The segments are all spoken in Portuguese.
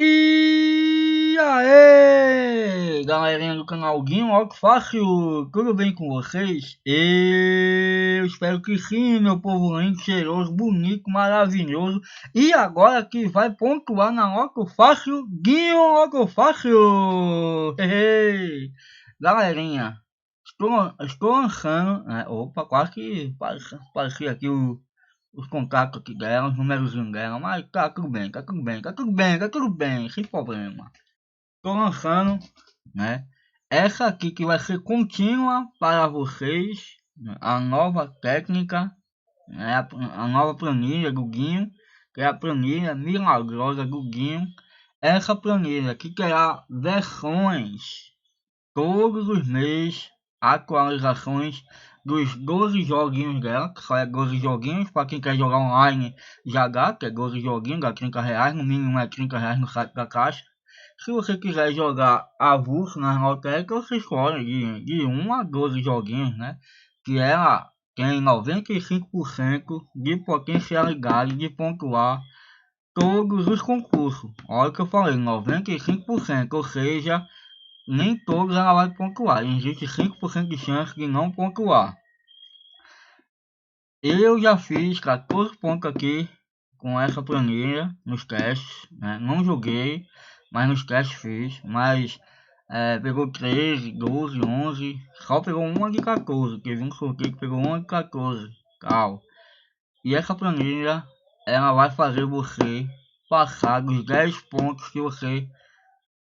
E aí, galerinha do canal Guinho, ó que fácil, tudo bem com vocês? Eu espero que sim, meu povo lindo, cheiroso, bonito, maravilhoso. E agora que vai pontuar na ó que fácil, Guinho, ó que fácil. Galerinha, estou lançando, né? Opa, quase que parecia aqui os contatos aqui dela, os números dela, mas tá tudo bem, tá tudo bem, tá tudo bem, tá tudo bem, sem problema. Tô lançando, né? Essa aqui que vai ser contínua para vocês, né, a nova técnica, né, a nova planilha do Guinho, que é a planilha milagrosa do Guinho. Essa planilha que terá versões todos os meses, atualizações dos 12 joguinhos dela, que só é 12 joguinhos, para quem quer jogar online já dá, que é 12 joguinhos, dá R$ 30, no mínimo é R$ 30 no site da caixa. Se você quiser jogar avulso nas lotéricas, você escolhe de 1 a 12 joguinhos, né? Que ela tem 95% de potencialidade de pontuar todos os concursos. Olha o que eu falei, 95%, ou seja, nem todos ela vai pontuar. Existe 5% de chance de não pontuar. Eu já fiz 14 pontos aqui com essa planilha nos testes, né? Não joguei, mas nos testes fiz. Mas pegou 13, 12, 11. Só pegou uma de 14. Teve um sorteio que pegou uma de 14. Tal. E essa planilha ela vai fazer você passar dos 10 pontos que você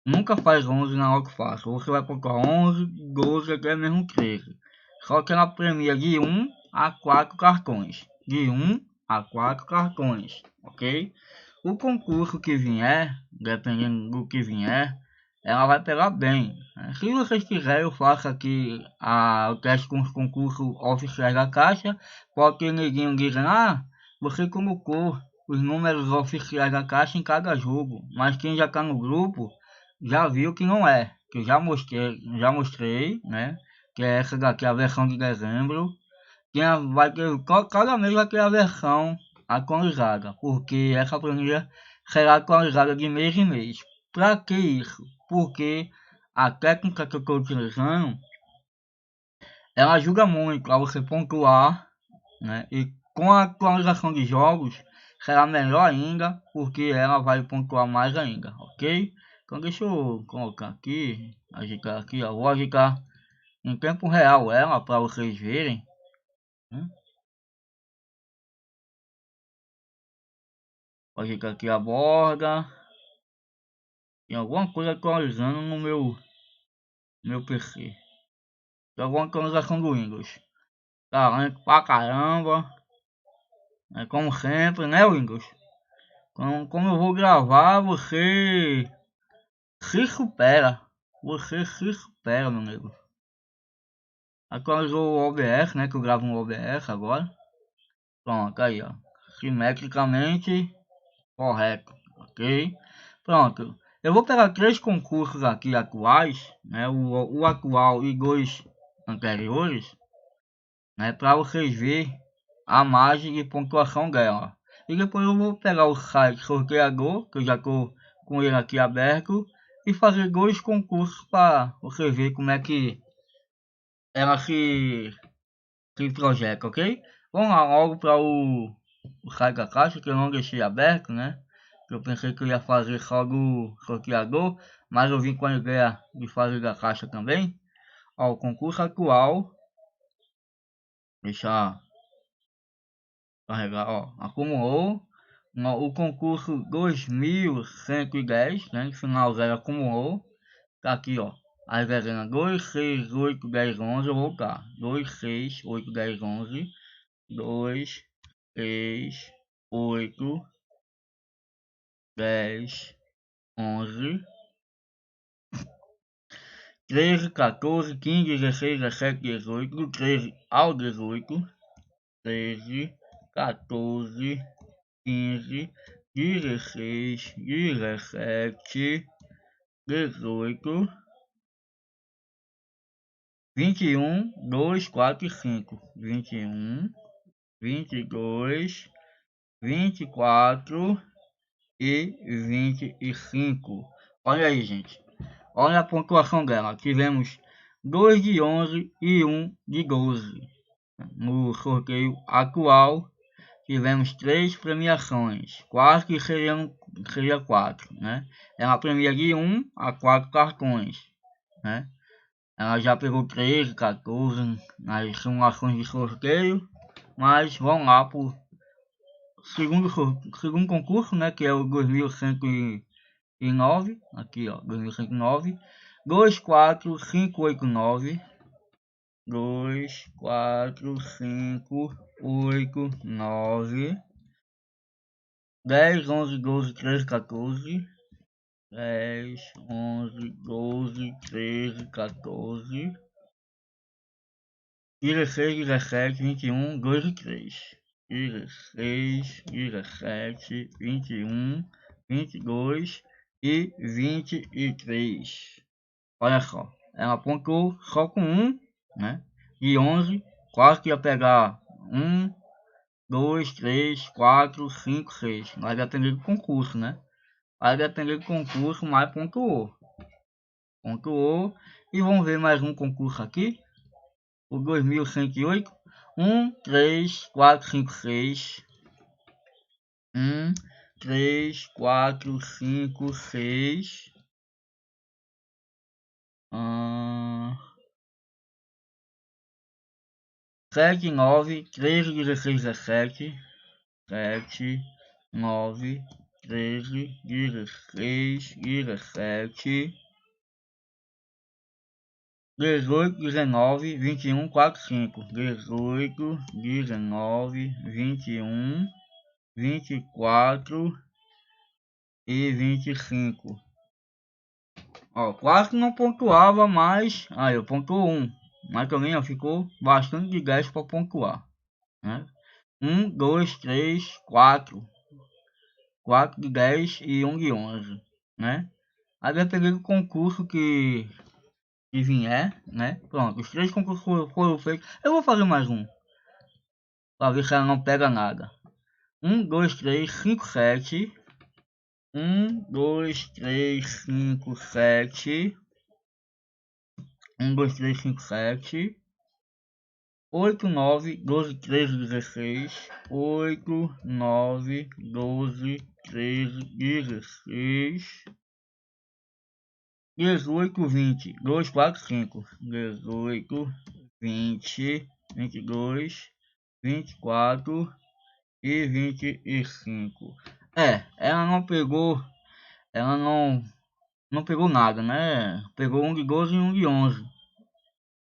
nunca faz 11 na hora que faço. Você vai colocar 11, 12, até mesmo 13. Só que ela premia de 1 a 4 cartões. De 1 a 4 cartões, ok? O concurso que vier, dependendo do que vier, ela vai pegar bem. Se vocês quiserem, eu faço aqui o teste com os concursos oficiais da Caixa. Pode ter neguinho dizendo, você colocou os números oficiais da Caixa em cada jogo. Mas quem já está no grupo já viu que não é, que eu já mostrei, né? Que é essa daqui, a versão de dezembro. Vai ter, cada mês vai ter a versão atualizada, porque essa planilha será atualizada de mês em mês. Para que isso? Porque a técnica que eu estou utilizando, ela ajuda muito a você pontuar, né? E com a atualização de jogos será melhor ainda, porque ela vai pontuar mais ainda, ok? Então deixa eu colocar aqui, agitar aqui, ó. Vou agitar em tempo real ela para vocês verem, né? Vou agitar aqui a borda. Tem alguma coisa atualizando no meu PC. Tem alguma atualização do Windows. Tá lento pra caramba. É como sempre, né, Windows? Como eu vou gravar, você se supera. Você se supera, meu amigo. Atualizou o OBS, né? Que eu gravo no OBS agora. Pronto, aí, ó. Simetricamente correto, ok? Pronto. Eu vou pegar 3 concursos aqui atuais, né? O atual e 2 anteriores, né? Para vocês verem a margem de pontuação dela. E depois eu vou pegar o site sorteador, que eu já estou com ele aqui aberto, e fazer 2 concursos para você ver como é que ela se projeta, ok? Vamos lá logo para o site da caixa, que eu não deixei aberto, né? Eu pensei que eu ia fazer só do sorteador, mas eu vim com a ideia de fazer da caixa também. Ó, o concurso atual, deixa carregar, ó, acumulou. O concurso 2110, né? Final 0 acumulou. Tá aqui, ó. As dezenas 2, 6, 8, 10, 11. Eu vou botar 2, 6, 8, 10, 11. 2, 6, 8, 10, 11, 13, 14, 15, 16, 17, 18, do 13 ao 18, 13, 14, 15, 16, 17, 18, 21, 2, 4 e 5, 21, 22, 24, e 25. Olha aí, gente. Olha a pontuação dela. Tivemos 2 de 11 e 1 de 12. No sorteio atual, tivemos 3 premiações. Quase que seria 4, né? Ela premia de 1 a 4 cartões, né? Ela já pegou 13, 14 nas simulações de sorteio. Mas vamos lá pro segundo concurso, né? Que é o 2109. Aqui, ó, 2109. 24589. 24589. 10, 11, 12, 13, 14. 10, 11, 12, 13, 14. 16, 17, 21, 2 e 3. 16, 17, 21, 22 e 23. Olha só, ela pontuou só com 1, né? De 11, quase que ia pegar 1, 2, 3, 4, 5, 6. Vai depender do concurso, né? Vai depender do concurso, mas pontuou. Pontuou. E vamos ver mais um concurso aqui. O 2108. 1, 3, 4, 5, 6. 1, 3, 4, 5, 6. 7, 9, 13, 16, 17. 7, 9, 13, 16, 17. 18, 19, 21, 4, 5. 18, 19, 21, 24 e 25. Ó, quase que não pontuava, mas aí eu pontuou 1. Mas também ó, ficou bastante de 10 para pontuar, né? 1, 2, 3, 4. 4 de 10 e 1 de 11, né? Aí dependendo do concurso que vier, né? Pronto, os 3 concursos foram feitos. Eu vou fazer mais um, para ver se ela não pega nada. 1, 2, 3, 5, 7. 1, 2, 3, 5, 7. 1, 2, 3, 5, 7. 8, 9, 12, 13, 16. 8, 9, 12, 13, 16. 18, 20, 2, 4, 5. 18, 20, 22, 24 e 25. Ela não pegou nada, né? Pegou um de 12 e um de 11.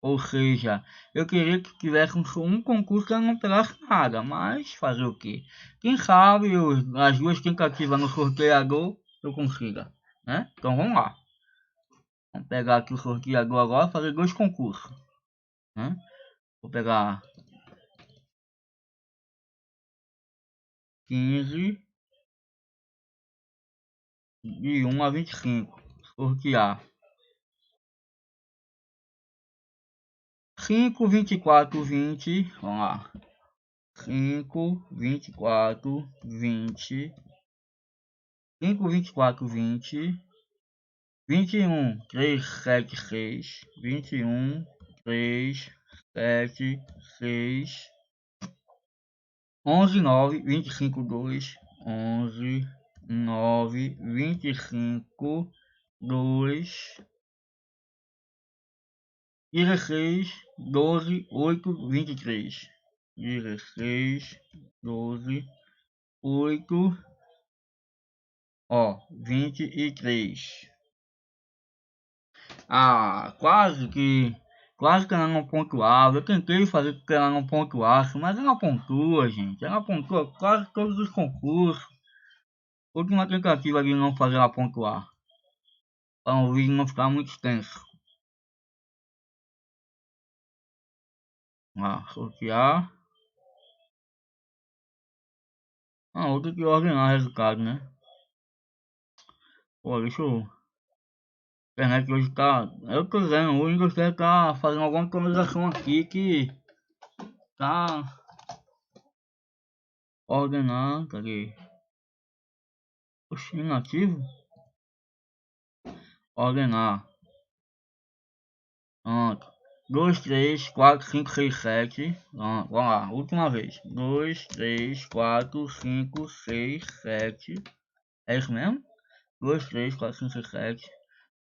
Ou seja, eu queria que tivesse um concurso que ela não pegasse nada, mas fazer o quê? Quem sabe as duas tentativas no sorteador eu consiga, né? Então vamos lá. Vamos pegar aqui o sorteador agora e fazer 2 concursos, né? Vou pegar 15 de 1 a 25. Sortear 5, 24, 20. Vamos lá. 5, 24, 20. 5, 24, 20. 21, 3, 7, 6. 21, 3, 7, 6. 11, 9, 25, 2. 11, 9, 25, 2. 16, 12, 8, 23. 16, 12, 8, ó, 23. Quase que ela não pontuava. Eu tentei fazer com que ela não pontuasse, mas ela pontua, gente. Ela pontua quase todos os concursos. Última tentativa de não fazer ela pontuar, para o vídeo não ficar muito extenso. Sortear. Outra que ordenar o resultado, né? Pô, deixa eu... A internet hoje tá... Eu tô dizendo, o Windows deve tá fazendo alguma atualização aqui que... Tá... Ordenar, cadê? Oxe, inativo. Ordenar. Pronto. 2, 3, 4, 5, 6, 7. Pronto, vamos lá. Última vez. 2, 3, 4, 5, 6, 7. É isso mesmo? 2, 3, 4, 5, 6, 7.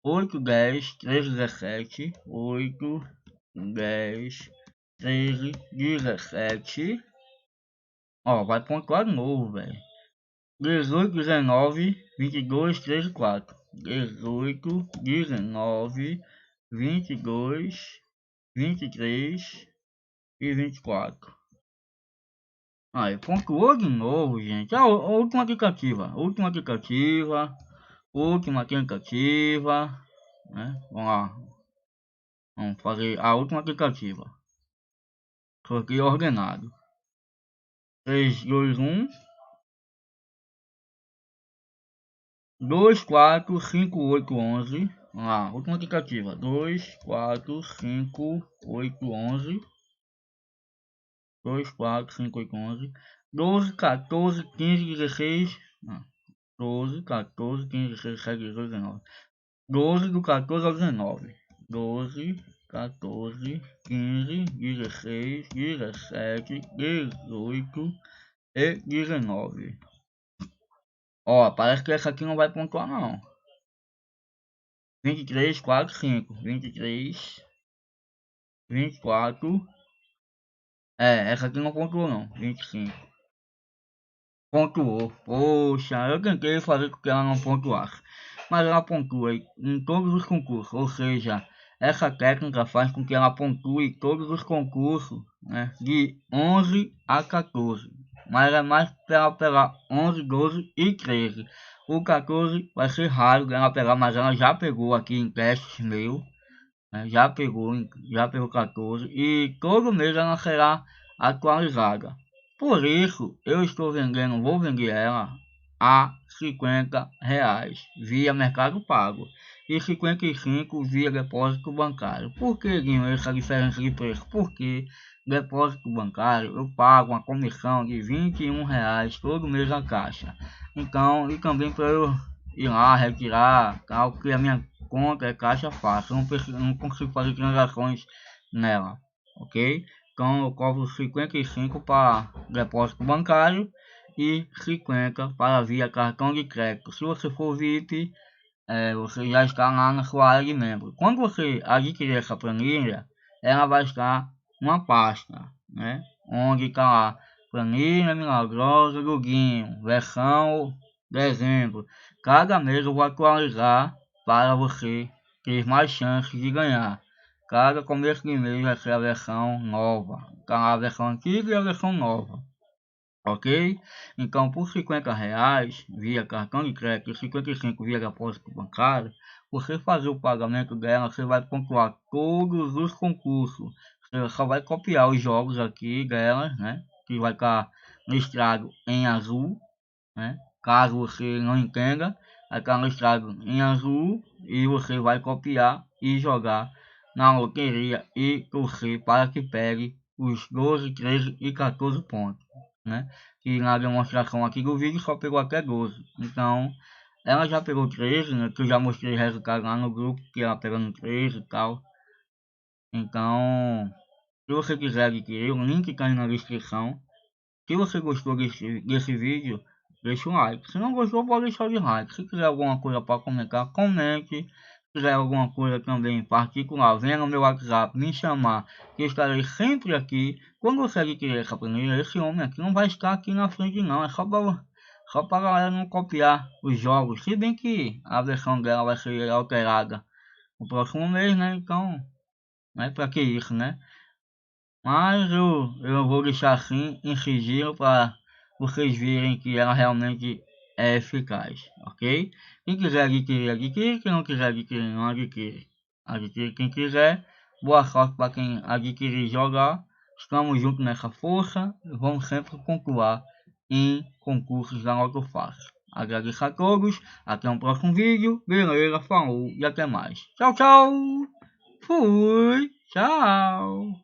8, 10, 13, 17. 8, 10, 13, 17. Ó, vai pontuar de novo, velho. 18, 19, 22, 13, 4. 18, 19, 22, 23 e 24. Aí, pontuou de novo, gente. A última tentativa. Última tentativa. Última tentativa. Né? Vamos lá. Vamos fazer a última tentativa. Estou aqui ordenado. 3, 2, 1. 2, 4, 5, 8, 11. Vamos lá, última tentativa. 2, 4, 5, 8, 11. 2, 4, 5, 8, 11. 12, 14, 15, 16. 12, 14, 15, 16, 17, 18, 19. 12 do 14 ao 19. 12, 14, 15, 16, 17, 18 e 19. Ó, parece que essa aqui não vai pontuar não. 23, 4, 5. 23, 24. Essa aqui não pontuou não. 25. Pontuou. Poxa, eu tentei fazer com que ela não pontuasse. Mas ela pontua em todos os concursos. Ou seja, essa técnica faz com que ela pontue todos os concursos, né, de 11 a 14. Mas é mais para ela pegar 11, 12 e 13. O 14 vai ser raro ela pegar, mas ela já pegou aqui em testes meu. Né, já pegou 14. E todo mês ela será atualizada. Por isso, eu estou vendendo, vou vender ela a R$50 via Mercado Pago e 55 via depósito bancário. Por que, Guinho, essa diferença de preço? Porque depósito bancário eu pago uma comissão de R$21 todo mês na caixa. Então, e também para eu ir lá retirar, tal, porque a minha conta é caixa fácil, não consigo fazer transações nela, ok? Então eu cobro 55 para depósito bancário e 50 para via cartão de crédito. Se você for VIP, você já está lá na sua área de membro. Quando você adquirir essa planilha, ela vai estar uma pasta, né? Onde está lá planilha milagrosa do Guinho, versão dezembro. Cada mês eu vou atualizar para você ter mais chances de ganhar. Cada começo de mês vai ser a versão nova. Tá a versão antiga e a versão nova. Ok? Então, por R$50 via cartão de crédito e 55 via depósito bancário, você fazer o pagamento dela, você vai pontuar todos os concursos. Você só vai copiar os jogos aqui dela, né? Que vai estar listrado em azul, né? Caso você não entenda, vai estar listrado em azul e você vai copiar e jogar na loteria e torcer para que pegue os 12, 13 e 14 pontos, né? Que na demonstração aqui do vídeo só pegou até 12. Então, ela já pegou 13, né? Que eu já mostrei resultado lá no grupo, que ela pegando 13 e tal. Então, se você quiser adquirir, o link está aí na descrição. Se você gostou desse vídeo, deixa um like. Se não gostou, pode deixar de like. Se quiser alguma coisa para comentar, comente. Se quiser alguma coisa também particular, venha no meu WhatsApp me chamar, que eu estarei sempre aqui. Quando você adquirir essa planilha, esse homem aqui não vai estar aqui na frente não. É só para a galera não copiar os jogos. Se bem que a versão dela vai ser alterada no próximo mês, né? Então, não é para que isso, né? Mas eu vou deixar assim em sigilo para vocês verem que ela realmente é eficaz, ok? Quem quiser adquirir, adquire. Quem não quiser adquirir, não adquire. Adquire quem quiser. Boa sorte para quem adquirir e jogar. Estamos juntos nessa força e vamos sempre pontuar em concursos da Loto Fácil. Agradeço a todos. Até um próximo vídeo. Beleza, falou e até mais. Tchau, tchau. Fui. Tchau.